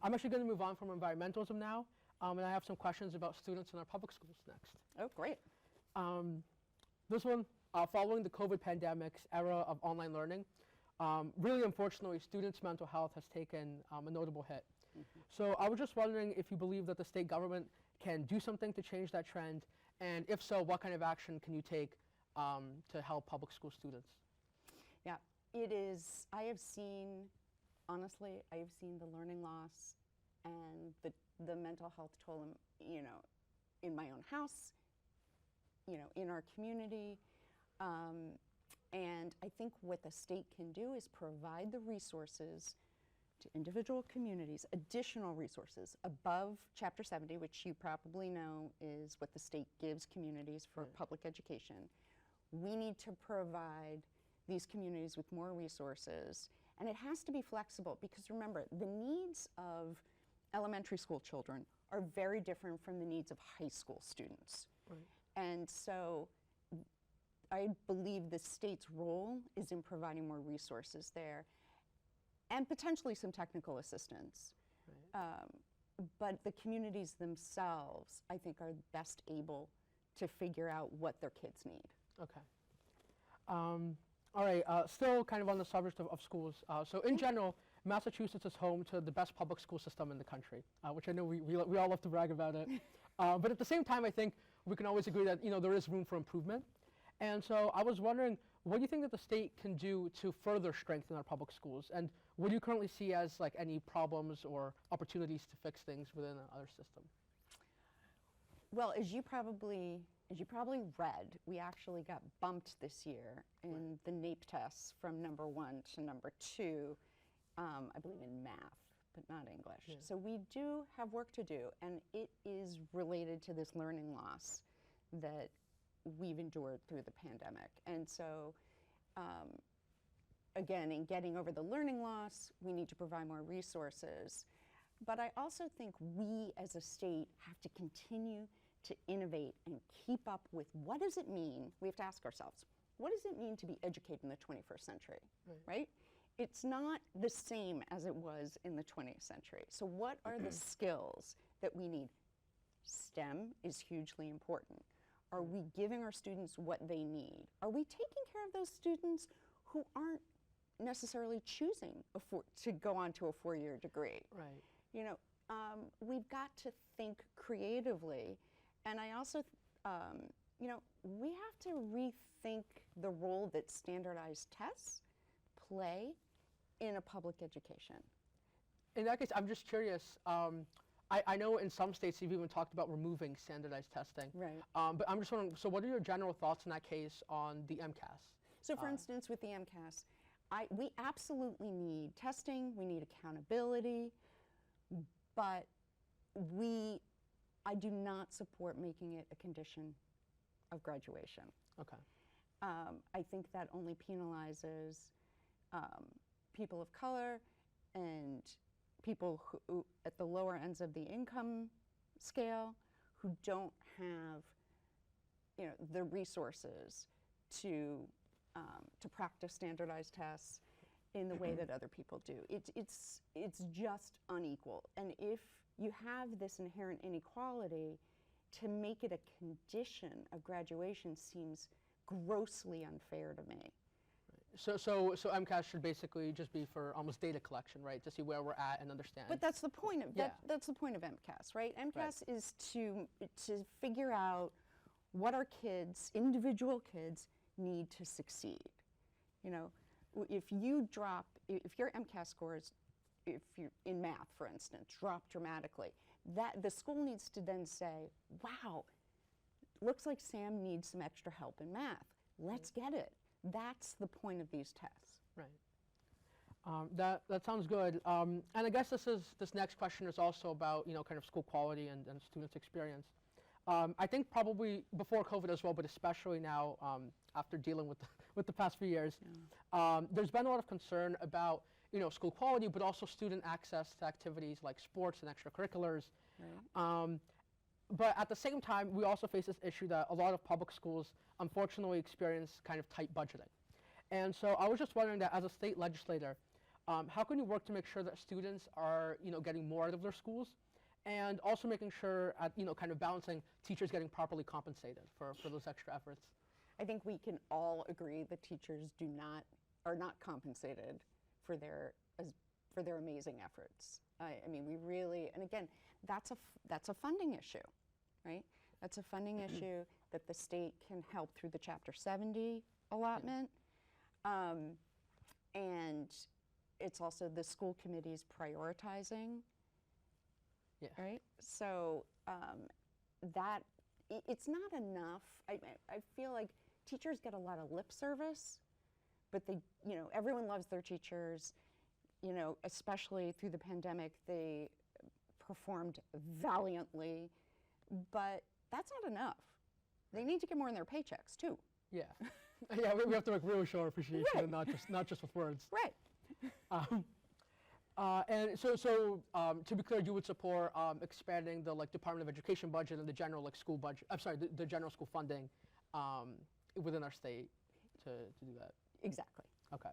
I'm actually going to move on from environmentalism now, and I have some questions about students in our public schools next. Oh, great. This one, following the COVID pandemic's era of online learning, really unfortunately, students' mental health has taken a notable hit. So I was just wondering if you believe that the state government can do something to change that trend, and if so, what kind of action can you take to help public school students? Yeah, it is, I have seen, honestly, I have seen the learning loss and the mental health toll, you know, in my own house, you know, in our community. And I think what the state can do is provide the resources to individual communities, additional resources above Chapter 70, which you probably know is what the state gives communities for public education. We need to provide these communities with more resources, and it has to be flexible because remember, the needs of elementary school children are very different from the needs of high school students. Right. And so I believe the state's role is in providing more resources there and potentially some technical assistance. Right. But the communities themselves, I think, are best able to figure out what their kids need. Okay. All right, still kind of on the subject of schools. So in general, Massachusetts is home to the best public school system in the country, which I know we all love to brag about it. But at the same time, I think we can always agree that, you know, there is room for improvement. And so I was wondering, what do you think that the state can do to further strengthen our public schools? And what do you currently see as like any problems or opportunities to fix things within our system? Well, as you probably read, we actually got bumped this year in the NAEP tests from number 1 to number 2, I believe in math, but not English. Yeah. So we do have work to do, and it is related to this learning loss that we've endured through the pandemic. And so, again, in getting over the learning loss, we need to provide more resources. But I also think we as a state have to continue to innovate and keep up with what does it mean, we have to ask ourselves, what does it mean to be educated in the 21st century, right? It's not the same as it was in the 20th century. So what are the skills that we need? STEM is hugely important. Are we giving our students what they need? Are we taking care of those students who aren't necessarily choosing to go on to a 4-year degree? Right. You know, we've got to think creatively. And I also, you know, we have to rethink the role that standardized tests play in a public education. In that case, I'm just curious. I know in some states you've even talked about removing standardized testing. Right. But I'm just wondering, so what are your general thoughts in that case on the MCAS? So for instance, with the MCAS, we absolutely need testing, we need accountability, but I do not support making it a condition of graduation. Okay. I think that only penalizes people of color and people who at the lower ends of the income scale who don't have, you know, the resources to practice standardized tests in the way that other people do. It's just unequal. And if you have this inherent inequality, to make it a condition of graduation seems grossly unfair to me. So MCAS should basically just be for almost data collection, right? To see where we're at and understand. But that's the point of that's the point of MCAS, right? MCAS is to figure out what our kids, individual kids, need to succeed. You know, if your MCAS scores, if you're in math, for instance, drop dramatically, that the school needs to then say, wow, looks like Sam needs some extra help in math. Let's get it. That's the point of these tests. Right. That sounds good. And I guess this next question is also about, you know, kind of school quality and students' experience. I think probably before COVID as well, but especially now after dealing with the past few years, there's been a lot of concern about, you know, school quality, but also student access to activities like sports and extracurriculars. Right. But at the same time, we also face this issue that a lot of public schools unfortunately experience kind of tight budgeting. And so I was just wondering that as a state legislator, how can you work to make sure that students are, getting more out of their schools, and also making sure, kind of balancing teachers getting properly compensated for those extra efforts? I think we can all agree that teachers are not compensated for their amazing efforts. I mean, we really, and again, that's a funding issue, right? That's a funding issue that the state can help through the Chapter 70 allotment. And it's also the school committee's prioritizing, Yeah. right? So it's not enough. I feel like teachers get a lot of lip service, but everyone loves their teachers. Especially through the pandemic, they performed valiantly, but that's not enough. They need to get more in their paychecks too. Yeah. Yeah, we have to really show our appreciation, Right. and not just with words. Right. And so to be clear, you would support expanding the Department of Education budget and the general school budget. I'm sorry, the general school funding within our state to do that. Exactly. Okay.